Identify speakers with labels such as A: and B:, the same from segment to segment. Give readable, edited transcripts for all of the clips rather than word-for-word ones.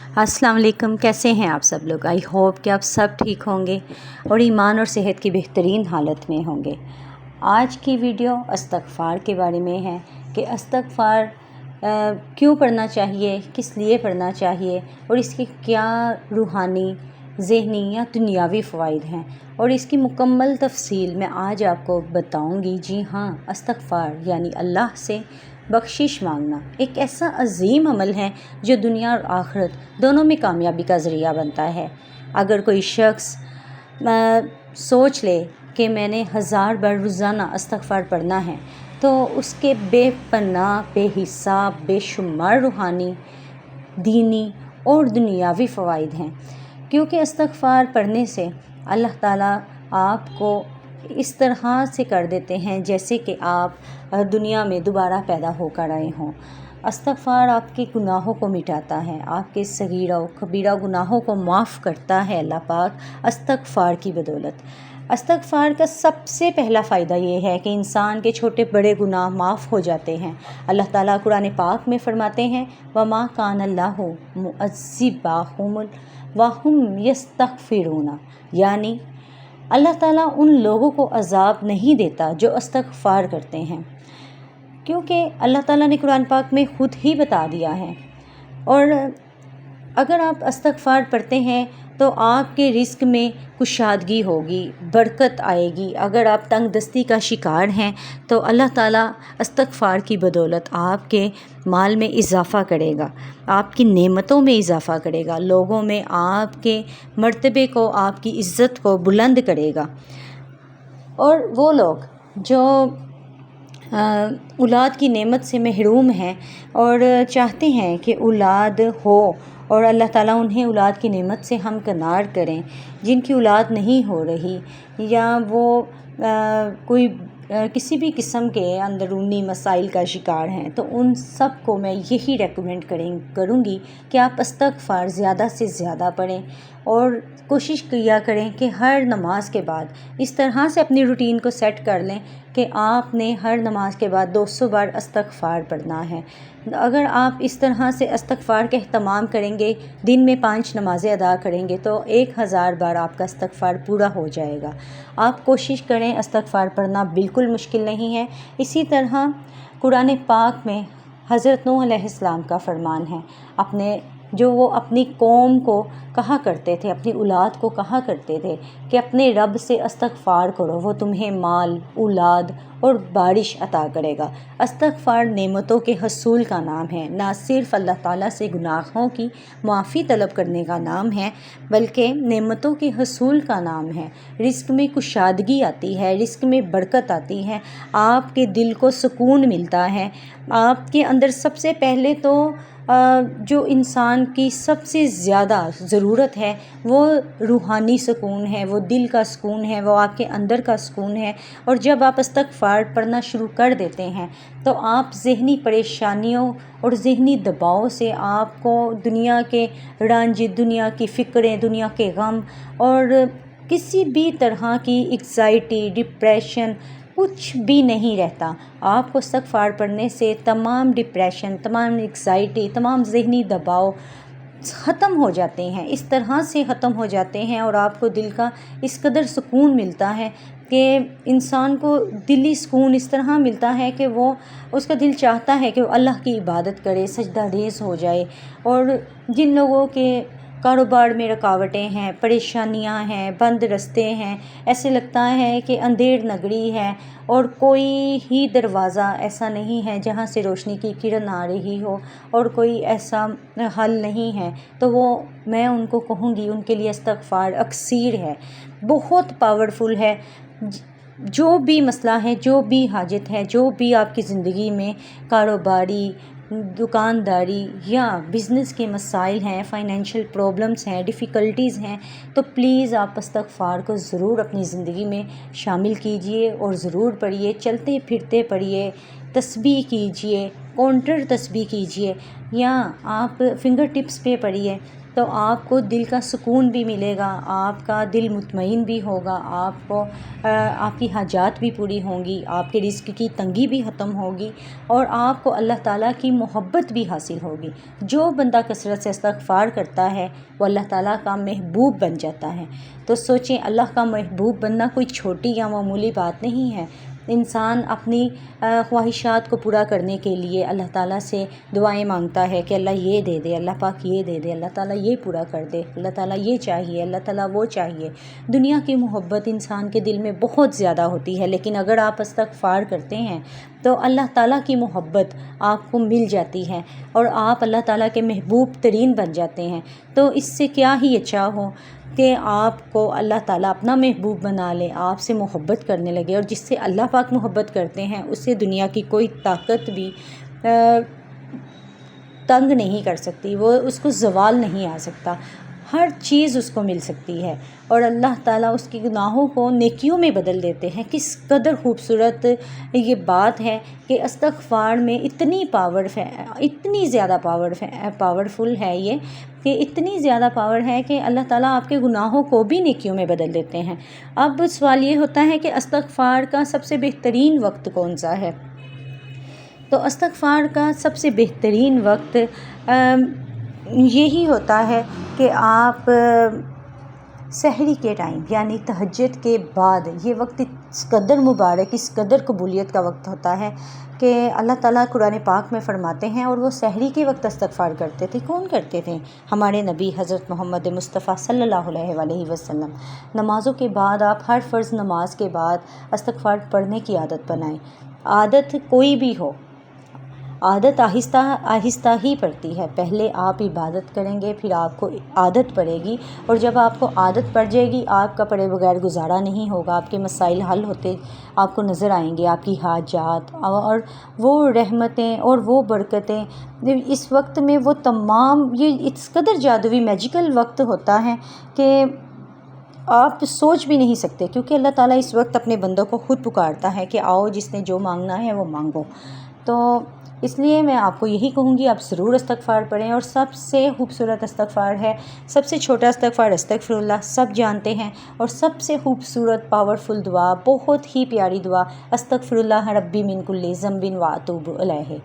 A: अस्सलाम वालेकुम। कैसे हैं आप सब लोग? आई होप कि आप सब ठीक होंगे और ईमान और सेहत की बेहतरीन हालत में होंगे। आज की वीडियो इस्तग़फ़ार के बारे में है कि इस्तग़फ़ार क्यों पढ़ना चाहिए, किस लिए पढ़ना चाहिए और इसके क्या रूहानी, ज़हनी या दुनियावी फ़वाइद हैं और इसकी मुकम्मल तफ़सील मैं आज आपको बताऊंगी। जी हाँ, इस्तग़फ़ार यानी अल्लाह से बख्शिश मांगना एक ऐसा अजीम अमल है जो दुनिया और आखिरत दोनों में कामयाबी का ज़रिया बनता है। अगर कोई शख्स सोच ले कि मैंने 1000 बार रोज़ाना इस्तग़फ़ार पढ़ना है तो उसके बेपनाह, बेहिसाब, बेशुमार रूहानी, दीनी और दुनियावी फ़वाइद हैं, क्योंकि इस्तग़फ़ार पढ़ने से अल्लाह ताला आपको इस तरह से कर देते हैं जैसे कि आप दुनिया में दोबारा पैदा होकर आए हों। इस्तग़फ़ार आपके गुनाहों को मिटाता है, आपके सगीरा व कबीरा गुनाहों को माफ़ करता है अल्लाह पाक इस्तग़फ़ार की बदौलत। इस्तग़फ़ार का सबसे पहला फ़ायदा ये है कि इंसान के छोटे बड़े गुनाह माफ़ हो जाते हैं। अल्लाह ताला कुरान पाक में फ़रमाते हैं, वमा कान अल्लाहु मुअज़्ज़िबहुम व हुम यस्तग़फ़िरून, यानी अल्लाह ताला उन लोगों को अज़ाब नहीं देता जो इस्तग़फ़ार करते हैं, क्योंकि अल्लाह ताला ने कुरान पाक में ख़ुद ही बता दिया है। और अगर आप इस्तग़फ़ार पढ़ते हैं तो आपके रिज़्क़ में कुशादगी होगी, बरकत आएगी। अगर आप तंग दस्ती का शिकार हैं तो अल्लाह ताला इस्तग़फ़ार की बदौलत आपके माल में इजाफ़ा करेगा, आपकी नेमतों में इजाफ़ा करेगा, लोगों में आपके मर्तबे को, आपकी इज़्ज़त को बुलंद करेगा। और वो लोग जो औलाद की नेमत से महरूम हैं और चाहते हैं कि औलाद हो और अल्लाह ताला उन्हें औलाद की नेमत से हमकिनार करें, जिनकी औलाद नहीं हो रही या वो कोई किसी भी किस्म के अंदरूनी मसाइल का शिकार हैं, तो उन सब को मैं यही रेकमेंड करूँगी कि आप इस्तग़फ़ार ज़्यादा से ज़्यादा पढ़ें और कोशिश किया करें कि हर नमाज के बाद इस तरह से अपनी रूटीन को सेट कर लें कि आपने हर नमाज के बाद 200 बार इस्तग़फ़ार पढ़ना है। अगर आप इस तरह से इस्तग़फ़ार का एहतमाम करेंगे, दिन में 5 नमाज़ें अदा करेंगे तो 1000 बार आपका इस्तग़फ़ार पूरा हो जाएगा। आप कोशिश करें, इस्तग़फ़ार पढ़ना बिल्कुल मुश्किल नहीं है। इसी तरह कुरान पाक में हज़रत नूह अलैहिस्सलाम का फ़रमान है, जो वो अपनी कौम को कहा करते थे, अपनी औलाद को कहा करते थे कि अपने रब से इस्तग़फ़ार करो, वो तुम्हें माल, औलाद और बारिश अता करेगा। इस्तग़फ़ार नेमतों के हसूल का नाम है, ना सिर्फ़ अल्लाह ताला से गुनाहों की माफ़ी तलब करने का नाम है, बल्कि नेमतों के हसूल का नाम है। रिज़्क़ में कुशादगी आती है, रिज़्क़ में बरकत आती है, आपके दिल को सुकून मिलता है। आपके अंदर सबसे पहले तो जो इंसान की सबसे ज़्यादा ज़रूरत है वो रूहानी सुकून है, वो दिल का सुकून है, वो आपके अंदर का सुकून है। और जब आप इस्तग़फ़ार पढ़ना शुरू कर देते हैं तो आप ज़हनी परेशानियों और ज़हनी दबाव से, आपको दुनिया के रंज, दुनिया की फ़िक्रें, दुनिया के गम और किसी भी तरह की एंग्ज़ायटी, डिप्रेशन कुछ भी नहीं रहता। आपको इस्तग़फ़ार पढ़ने से तमाम डिप्रेशन, तमाम एंग्ज़ायटी, तमाम ज़हनी दबाव ख़त्म हो जाते हैं, इस तरह से ख़त्म हो जाते हैं और आपको दिल का इस कदर सुकून मिलता है कि इंसान को दिली सुकून इस तरह मिलता है कि वो उसका दिल चाहता है कि वो अल्लाह की इबादत करे, सजदा रेज़ हो जाए। और जिन लोगों के कारोबार में रुकावटें हैं, परेशानियां हैं, बंद रास्ते हैं, ऐसे लगता है कि अंधेर नगरी है और कोई ही दरवाज़ा ऐसा नहीं है जहां से रोशनी की किरण आ रही हो और कोई ऐसा हल नहीं है, तो मैं उनको कहूँगी उनके लिए इस्तग़फ़ार अक्सीर है, बहुत पावरफुल है। जो भी मसला है, जो भी हाजत है, जो भी आपकी ज़िंदगी में कारोबारी, दुकानदारी या बिज़नेस के मसाइल हैं, फ़ाइनेंशियल प्रॉब्लम्स हैं, डिफ़िकल्टीज़ हैं, तो प्लीज़ आप इस्तग़फ़ार को ज़रूर अपनी ज़िंदगी में शामिल कीजिए और ज़रूर पढ़िए। चलते फिरते पढ़िए, तस्बीह कीजिए, काउंटर तस्बीह कीजिए या आप फिंगर टिप्स पे पढ़िए, तो आपको दिल का सुकून भी मिलेगा, आपका दिल मुतमईन भी होगा, आपको आपकी हाजात भी पूरी होंगी, आपके रिज़्क़ की तंगी भी ख़त्म होगी और आपको अल्लाह ताला की मोहब्बत भी हासिल होगी। जो बंदा कसरत से इस्तग़फ़ार करता है वो अल्लाह ताला का महबूब बन जाता है। तो सोचें, अल्लाह का महबूब बनना कोई छोटी या मामूली बात नहीं है। इंसान अपनी ख्वाहिशात को पूरा करने के लिए अल्लाह ताला से दुआएं मांगता है कि अल्लाह ये दे दे, अल्लाह पाक ये दे दे, अल्लाह ताला ये पूरा कर दे, अल्लाह ताला ये चाहिए, अल्लाह ताला वो चाहिए। दुनिया की मोहब्बत इंसान के दिल में बहुत ज़्यादा होती है, लेकिन अगर आप इस्तग़फ़ार करते हैं तो अल्लाह ताला की मोहब्बत आपको मिल जाती है और आप अल्लाह ताला के महबूब तरीन बन जाते हैं। तो इससे क्या ही अच्छा हो कि आपको अल्लाह ताला अपना महबूब बना ले, आपसे मोहब्बत करने लगे, और जिससे अल्लाह पाक मोहब्बत करते हैं उससे दुनिया की कोई ताकत भी तंग नहीं कर सकती, वो उसको ज़वाल नहीं आ सकता, हर चीज़ उसको मिल सकती है और अल्लाह ताला उसके गुनाहों को नेकियों में बदल देते हैं। किस कदर खूबसूरत ये बात है कि इस्तग़फ़ार में इतनी पावर है, इतनी ज़्यादा पावरफुल है ये, कि इतनी ज़्यादा पावर है कि अल्लाह ताला आपके गुनाहों को भी नेकियों में बदल देते हैं। अब सवाल ये होता है कि इस्तग़फ़ार का सबसे बेहतरीन वक्त कौन सा है? तो इस्तग़फ़ार का सबसे बेहतरीन वक्त यही होता है कि आप सहरी के टाइम यानी तहज्जुद के बाद, ये वक्त इस कदर मुबारक, इस कदर कबूलियत का वक्त होता है कि अल्लाह ताला कुरान पाक में फ़रमाते हैं, और वो सहरी के वक्त इस्तग़फ़ार करते थे। कौन करते थे? हमारे नबी हज़रत मोहम्मद मुस्तफ़ा सल्लल्लाहु अलैहि वसल्लम। नमाज़ों के बाद आप हर फ़र्ज़ नमाज के बाद इस्तग़फ़ार पढ़ने की आदत बनाएं। आदत कोई भी हो, आदत आहिस्ता आहिस्ता ही पड़ती है। पहले आप इबादत करेंगे, फिर आपको आदत पड़ेगी, और जब आपको आदत पड़ जाएगी आपका पढ़े बगैर गुजारा नहीं होगा। आपके मसाइल हल होते आपको नज़र आएंगे, आपकी हाजात और वो रहमतें और वो बरकतें इस वक्त में, वो तमाम, ये इस कदर जादुई मैजिकल वक्त होता है कि आप सोच भी नहीं सकते, क्योंकि अल्लाह ताला इस वक्त अपने बंदों को खुद पुकारता है कि आओ, जिसने जो मांगना है वो मांगो। तो इसलिए मैं आपको यही कहूँगी, आप ज़रूर इस्तग़फ़ार पढ़ें। और सबसे खूबसूरत इस्तग़फ़ार है, सबसे छोटा इस्तग़फ़ार अस्तग़फ़िरुल्लाह, सब जानते हैं, और सबसे खूबसूरत पावरफुल दुआ, बहुत ही प्यारी दुआ, अस्तग़फ़िरुल्लाह रब्बी मिन कुल्लि ज़ंबिन व अतूबु अलैहि।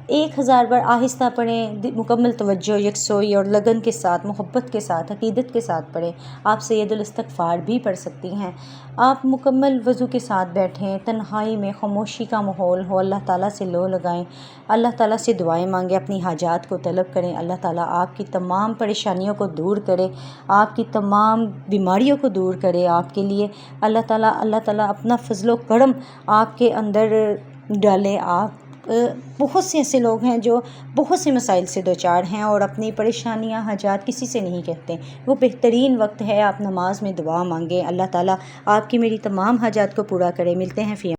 A: 1000 बार आहिस्ता पढ़ें, मुकम्मल तवज्जो, यकसोई और लगन के साथ, मोहब्बत के साथ, अक़ीदत के साथ पढ़ें। आप सैयदुल इस्तग़फ़ार भी पढ़ सकती हैं। आप मुकम्मल वज़ू के साथ बैठें, तन्हाई में ख़ामोशी का माहौल हो, अल्लाह ताला से लो लगाएं, अल्लाह ताला से दुआएं मांगें, अपनी हाजात को तलब करें। अल्लाह ताला आपकी तमाम परेशानियों को दूर करे, आपकी तमाम बीमारियों को दूर करे आपके लिए। अल्लाह ताला अपना फ़ज़्ल व करम आपके अंदर डाले। आप बहुत से ऐसे लोग हैं जो बहुत से मसाइल से दो चार हैं और अपनी परेशानियां, हाजात किसी से नहीं कहते। वो बेहतरीन वक्त है, आप नमाज में दुआ मांगें, अल्लाह ताला आपकी मेरी तमाम हाजात को पूरा करे। मिलते हैं फिर।